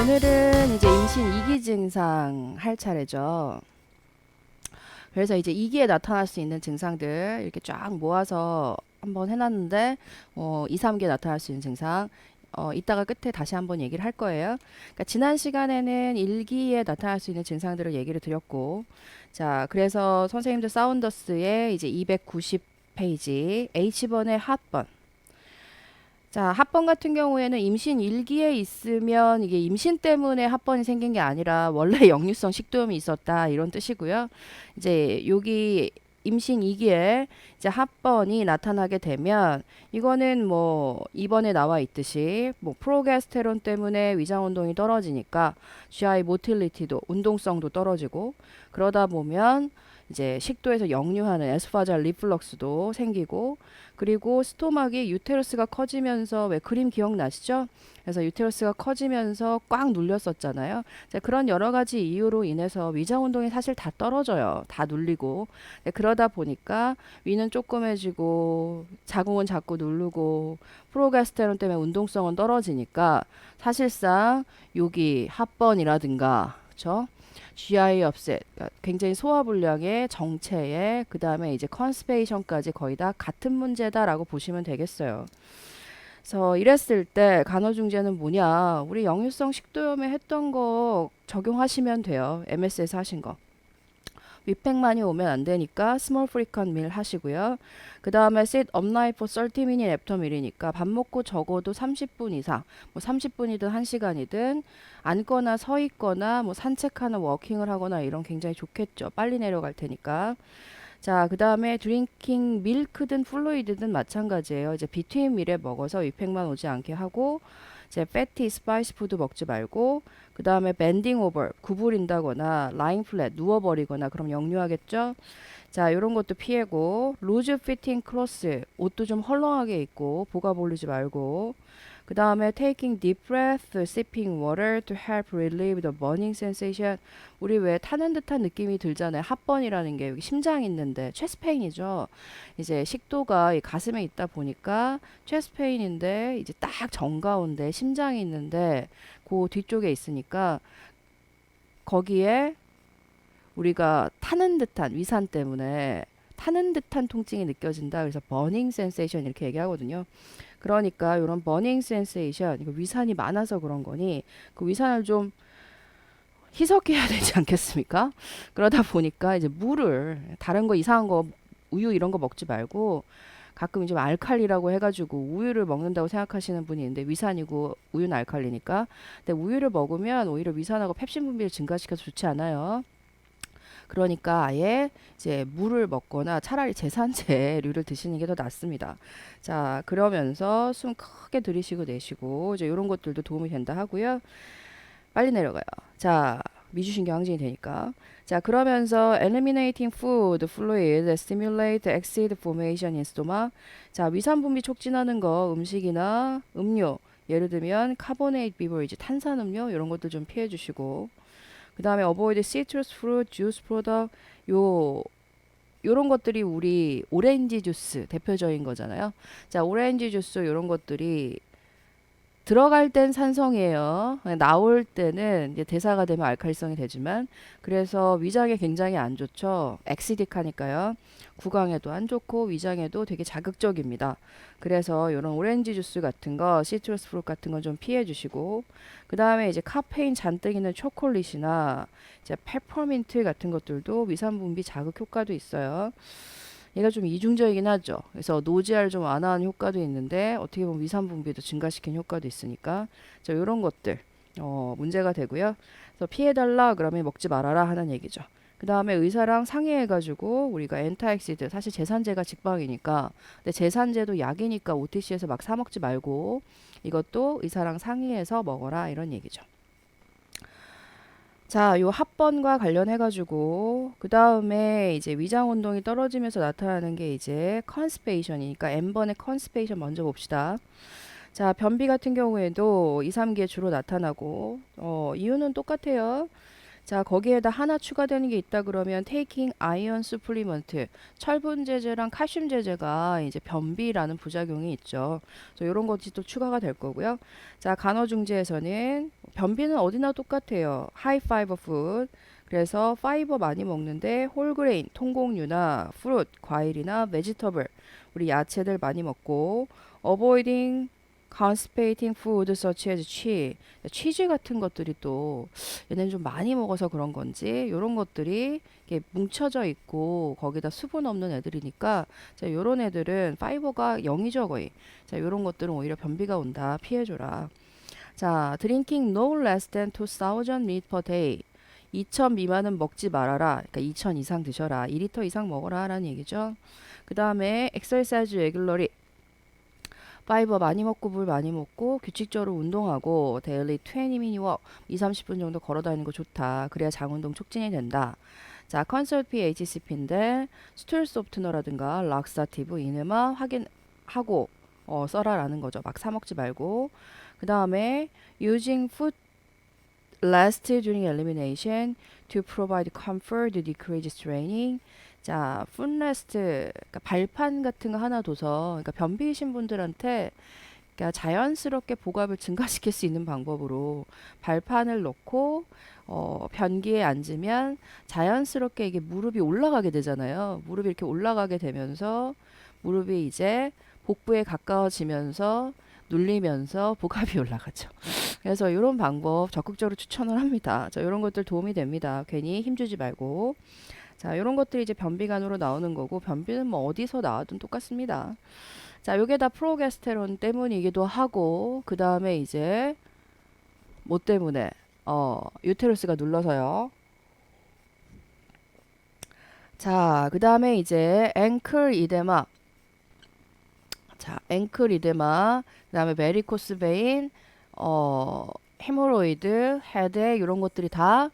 오늘은 이제 임신 2기 증상 할 차례죠. 그래서 이제 2기에 나타날 수 있는 증상들 이렇게 쫙 모아서 한번 해놨는데 2, 3기에 나타날 수 있는 증상 이따가 끝에 다시 한번 얘기를 할 거예요. 그러니까 지난 시간에는 1기에 나타날 수 있는 증상들을 얘기를 드렸고, 자, 그래서 선생님들 사운더스의 이제 290페이지 H번의 핫번. 자, 합번 같은 경우에는 임신 1기에 있으면 이게 임신 때문에 합번이 생긴 게 아니라 원래 역류성 식도염이 있었다 이런 뜻이고요. 이제 여기 임신 2기에 이제 합번이 나타나게 되면 이거는 뭐 2번에 나와 있듯이 뭐 프로게스테론 때문에 위장 운동이 떨어지니까 GI 모틸리티도 운동성도 떨어지고 그러다 보면 이제 식도에서 역류하는 에스파잘 리플럭스도 생기고 그리고 스토막이 유테러스가 커지면서 왜 그림 기억나시죠? 그래서 유테러스가 커지면서 꽉 눌렸었잖아요. 그런 여러 가지 이유로 인해서 위장 운동이 사실 다 떨어져요. 다 눌리고. 그러다 보니까 위는 조그매지고 자궁은 자꾸 누르고 프로게스테론 때문에 운동성은 떨어지니까 사실상 여기 합번이라든가 그렇죠? GI 업셋, 그러니까 굉장히 소화불량의 정체에 그 다음에 이제 컨스페이션까지 거의 다 같은 문제다라고 보시면 되겠어요. 그래서 이랬을 때 간호중재는 뭐냐? 우리 역류성 식도염에 했던 거 적용하시면 돼요. MS에서 하신 거. 위팩만이 오면 안 되니까 스몰 프리컨 밀 하시고요. 그 다음에 sit up night for 30 minutes after meal이니까 밥 먹고 적어도 30분 이상, 뭐 30분이든 1시간이든 앉거나 서 있거나 뭐 산책하는 워킹을 하거나 이런 굉장히 좋겠죠. 빨리 내려갈 테니까. 자, 그 다음에 드링킹 밀크든 플루이드든 마찬가지예요. 이제 비트윈 밀에 먹어서 위팩만 오지 않게 하고 이제 패티 스파이스 푸드 먹지 말고 그 다음에 밴딩 오버 구부린다거나 라잉 플랫 누워버리거나 그럼 역류하겠죠. 자, 요런 것도 피하고 루즈 피팅 클로스 옷도 좀 헐렁하게 입고 보가 볼리지 말고 그 다음에 taking deep breath, sipping water to help relieve the burning sensation. 우리 왜 타는 듯한 느낌이 들잖아요. 합번이라는 게 여기 심장이 있는데 체스트 페인이죠. 이제 식도가 이 가슴에 있다 보니까 체스트 페인인데 이제 딱 정가운데 심장이 있는데 그 뒤쪽에 있으니까 거기에 우리가 타는 듯한 위산 때문에 타는 듯한 통증이 느껴진다. 그래서 버닝 센세이션 이렇게 얘기하거든요. 그러니까 이런 버닝 센세이션, 이거 위산이 많아서 그런 거니 그 위산을 좀 희석해야 되지 않겠습니까? 그러다 보니까 이제 물을 다른 거 이상한 거 우유 이런 거 먹지 말고 가끔 좀 알칼리라고 해가지고 우유를 먹는다고 생각하시는 분이 있는데 위산이고 우유는 알칼리니까. 근데 우유를 먹으면 오히려 위산하고 펩신 분비를 증가시켜서 좋지 않아요. 그러니까 아예 이제 물을 먹거나 차라리 제산제류를 드시는 게 더 낫습니다. 자, 그러면서 숨 크게 들이쉬고 내쉬고 이제 이런 것들도 도움이 된다 하고요. 빨리 내려가요. 자, 미주신경 항진이 되니까. 자, 그러면서 eliminating food fluid that stimulate acid formation in stomach. 자, 위산 분비 촉진하는 거 음식이나 음료 예를 들면 카보네이트 비버리지 탄산음료 이런 것들 좀 피해 주시고 그 다음에 avoid citrus fruit juice product 요런 것들이 우리 오렌지 주스 대표적인 거잖아요. 자, 오렌지 주스 요런 것들이 들어갈 땐 산성이에요. 나올 때는 이제 대사가 되면 알칼리성이 되지만 그래서 위장에 굉장히 안 좋죠. 엑시딕하니까요. 구강에도 안 좋고 위장에도 되게 자극적입니다. 그래서 이런 오렌지 주스 같은 거, 시트러스 프루트 같은 건 좀 피해 주시고 그 다음에 이제 카페인 잔뜩 있는 초콜릿이나 이제 페퍼민트 같은 것들도 위산 분비 자극 효과도 있어요. 얘가 좀 이중적이긴 하죠. 그래서 노지아를 좀 완화하는 효과도 있는데 어떻게 보면 위산 분비도 증가시키는 효과도 있으니까 자, 이런 것들 문제가 되고요. 그래서 피해달라 그러면 먹지 말아라 하는 얘기죠. 그 다음에 의사랑 상의해가지고 우리가 엔타엑시드 사실 제산제가 직방이니까 근데 제산제도 약이니까 OTC에서 막 사 먹지 말고 이것도 의사랑 상의해서 먹어라 이런 얘기죠. 자, 요 합번과 관련해가지고 그 다음에 이제 위장 운동이 떨어지면서 나타나는 게 이제 컨스페이션이니까 N번의 컨스페이션 먼저 봅시다. 자, 변비 같은 경우에도 2, 3기에 주로 나타나고 이유는 똑같아요. 자, 거기에다 하나 추가되는 게 있다 그러면 taking iron supplement, 철분 제제랑 칼슘 제제가 이제 변비라는 부작용이 있죠. 그래서 이런 것이 또 추가가 될 거고요. 자, 간헐중지에서는 변비는 어디나 똑같아요. high fiber food. 그래서 파이버 많이 먹는데 홀그레인, 통곡류나 프루트, 과일이나 베지터블, 우리 야채들 많이 먹고 avoiding constipating food such as cheese. 치즈 같은 것들이 또 얘네는 좀 많이 먹어서 그런 건지 요런 것들이 이렇게 뭉쳐져 있고 거기다 수분 없는 애들이니까 자, 요런 애들은 파이버가 0이죠 거의. 자, 요런 것들은 오히려 변비가 온다. 피해줘라. 자, drinking no less than 2000 ml per day. 2000 미만은 먹지 말아라. 그러니까 2000 이상 드셔라. 2리터 이상 먹어라 라는 얘기죠. 그 다음에 exercise regularly. 파이버 많이 먹고 물 많이 먹고 규칙적으로 운동하고 daily 20 minute walk 2, 30분 정도 걸어 다니는 거 좋다. 그래야 장운동 촉진이 된다. 자, 컨설트 HCP인데 스툴 소프트너라든가 락사티브 이네마 확인하고 써라라는 거죠. 막 사 먹지 말고. 그 다음에 using food last during elimination to provide comfort, decrease straining. 자, 풋레스트, 그러니까 발판 같은 거 하나 둬서, 그러니까 변비이신 분들한테 그러니까 자연스럽게 복압을 증가시킬 수 있는 방법으로 발판을 놓고 변기에 앉으면 자연스럽게 이게 무릎이 올라가게 되잖아요. 무릎이 이렇게 올라가게 되면서 무릎이 이제 복부에 가까워지면서 눌리면서 복압이 올라가죠. 그래서 이런 방법 적극적으로 추천을 합니다. 자, 이런 것들 도움이 됩니다. 괜히 힘주지 말고. 자, 이런 것들이 이제 변비간으로 나오는 거고 변비는 뭐 어디서 나와도 똑같습니다. 자, 요게 다 프로게스테론 때문이기도 하고 그 다음에 이제 뭐 때문에 유테러스가 눌러서요. 자, 그 다음에 이제 앵클 이데마. 자, 앵클 이데마, 그 다음에 베리코스 베인, 헤모로이드, 헤드액 이런 것들이 다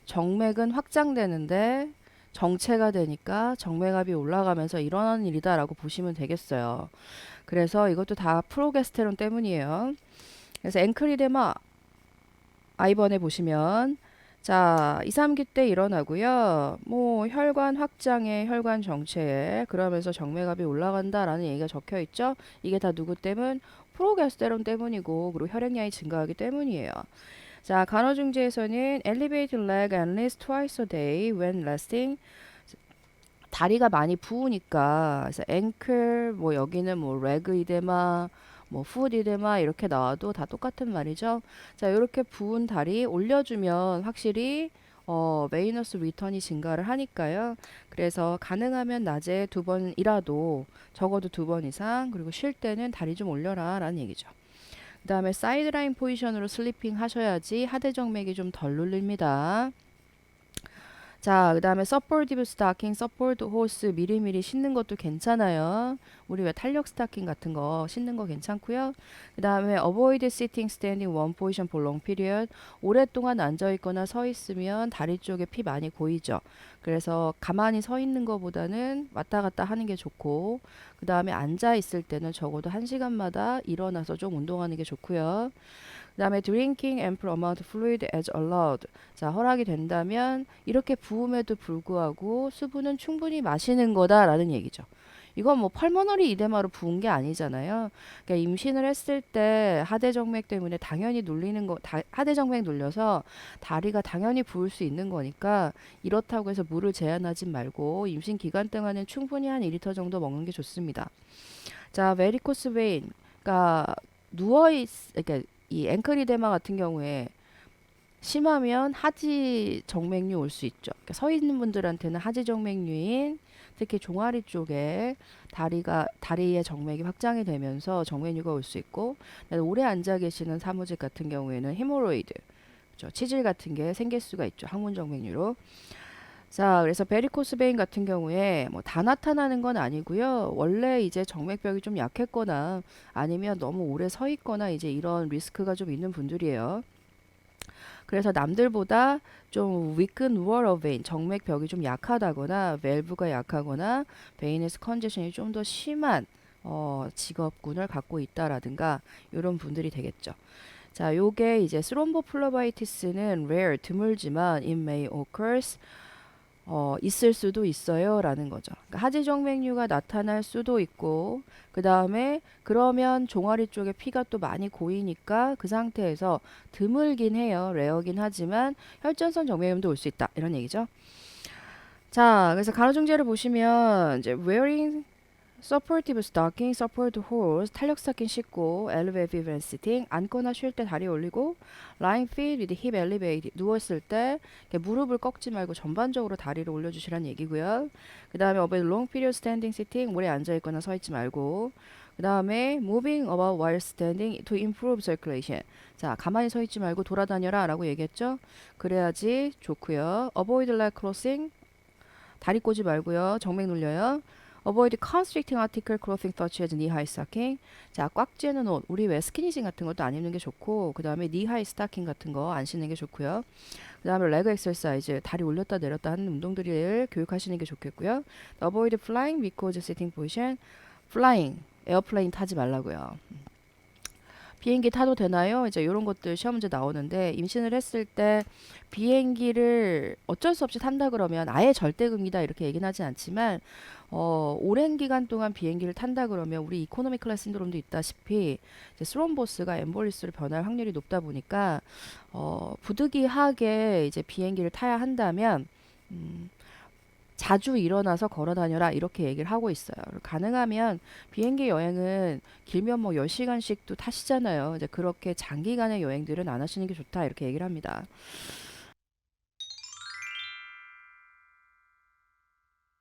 정맥은 확장되는데 정체가 되니까 정맥압이 올라가면서 일어나는 일이다라고 보시면 되겠어요. 그래서 이것도 다 프로게스테론 때문이에요. 그래서 앵크리데마 아이번에 보시면 자, 2, 3기 때 일어나고요. 뭐 혈관 확장에 혈관 정체에 그러면서 정맥압이 올라간다라는 얘기가 적혀 있죠. 이게 다 누구 때문? 프로게스테론 때문이고 그리고 혈액량이 증가하기 때문이에요. 자, 간헐중지에서는 elevate leg at least twice a day when resting. 다리가 많이 부으니까 그래서 앵클 뭐 여기는 뭐 레그 이데마 뭐 풋 이데마 이렇게 나와도 다 똑같은 말이죠. 자, 이렇게 부은 다리 올려주면 확실히 메이너스 리턴이 증가를 하니까요. 그래서 가능하면 낮에 2번이라도 적어도 2번 이상 그리고 쉴 때는 다리 좀 올려라 라는 얘기죠. 그 다음에 사이드라인 포지션으로 슬리핑 하셔야지 하대정맥이 좀 덜 눌립니다. 자, 그 다음에 서포티브 스타킹, 서포트 호스 미리미리 신는 것도 괜찮아요. 우리 왜 탄력 스타킹 같은 거 신는 거 괜찮고요. 그 다음에 avoid sitting, standing one position for long period. 오랫동안 앉아 있거나 서 있으면 다리 쪽에 피 많이 고이죠. 그래서 가만히 서 있는 것보다는 왔다 갔다 하는 게 좋고, 그 다음에 앉아 있을 때는 적어도 1시간마다 일어나서 좀 운동하는 게 좋고요. 그 다음에 drinking ample amount of fluid as allowed. 자, 허락이 된다면 이렇게 부음에도 불구하고 수분은 충분히 마시는 거다라는 얘기죠. 이건 뭐 펄모너리 이데마로 부은 게 아니잖아요. 그러니까 임신을 했을 때 하대정맥 때문에 당연히 눌리는 거, 하대정맥 눌려서 다리가 당연히 부을 수 있는 거니까 이렇다고 해서 물을 제한하지 말고 임신 기간 동안은 충분히 한 2리터 정도 먹는 게 좋습니다. 자, 베리코스 베인. 그러니까 그러니까 이 앵클이데마 같은 경우에 심하면 하지 정맥류 올 수 있죠. 그러니까 서 있는 분들한테는 하지 정맥류인 특히 종아리 쪽에 다리의 정맥이 확장이 되면서 정맥류가 올 수 있고 오래 앉아 계시는 사무직 같은 경우에는 헤모로이드, 그렇죠? 치질 같은 게 생길 수가 있죠. 항문 정맥류로. 자, 그래서 베리코스 베인 같은 경우에 뭐 다 나타나는 건 아니고요. 원래 이제 정맥벽이 좀 약했거나 아니면 너무 오래 서 있거나 이제 이런 리스크가 좀 있는 분들이에요. 그래서 남들보다 좀 weakened wall of vein, 정맥벽이 좀 약하다거나 밸브가 약하거나 베이너스 컨제션이 좀 더 심한 직업군을 갖고 있다라든가 이런 분들이 되겠죠. 자, 요게 이제 스롬보플로바이티스는 rare 드물지만 it may occurs 있을 수도 있어요 라는 거죠. 그러니까 하지정맥류가 나타날 수도 있고 그 다음에 그러면 종아리 쪽에 피가 또 많이 고이니까 그 상태에서 드물긴 해요. 레어긴 하지만 혈전선 정맥염도 올 수 있다 이런 얘기죠. 자, 그래서 간호중재를 보시면 이제 wearing supportive stocking, support hose, 탄력 스타킹 신고, elevate when sitting, 앉거나 쉴 때 다리 올리고, lying feet with hip elevate, 누웠을 때 이렇게 무릎을 꺾지 말고 전반적으로 다리를 올려주시라는 얘기고요. 그 다음에 avoid long period standing sitting, 오래 앉아있거나 서있지 말고, 그 다음에 moving about while standing to improve circulation. 자, 가만히 서있지 말고 돌아다녀라 라고 얘기했죠. 그래야지 좋고요. avoid leg crossing, 다리 꼬지 말고요. 정맥 눌려요. Avoid constricting article clothing such as knee-high stocking. 자, 꽉 쬐는 옷. 우리 왜 스키니진 같은 것도 안 입는 게 좋고, 그 다음에 knee-high stocking 같은 거 안 신는 게 좋고요. 그 다음에 레그 엑서사이즈, 다리 올렸다 내렸다 하는 운동들을 교육하시는 게 좋겠고요. Avoid flying because sitting position. flying, 에어플레인 타지 말라고요. 비행기 타도 되나요? 이제 이런 것들 시험 문제 나오는데 임신을 했을 때 비행기를 어쩔 수 없이 탄다 그러면 아예 절대금이다 이렇게 얘기는 하지 않지만 오랜 기간 동안 비행기를 탄다 그러면 우리 이코노미 클래스 신드롬도 있다시피 이제 스롬보스가 엠볼리스로 변할 확률이 높다 보니까 부득이하게 이제 비행기를 타야 한다면 자주 일어나서 걸어 다녀라 이렇게 얘기를 하고 있어요. 가능하면 비행기 여행은 길면 뭐 10시간씩도 타시잖아요. 이제 그렇게 장기간의 여행들은 안 하시는 게 좋다 이렇게 얘기를 합니다.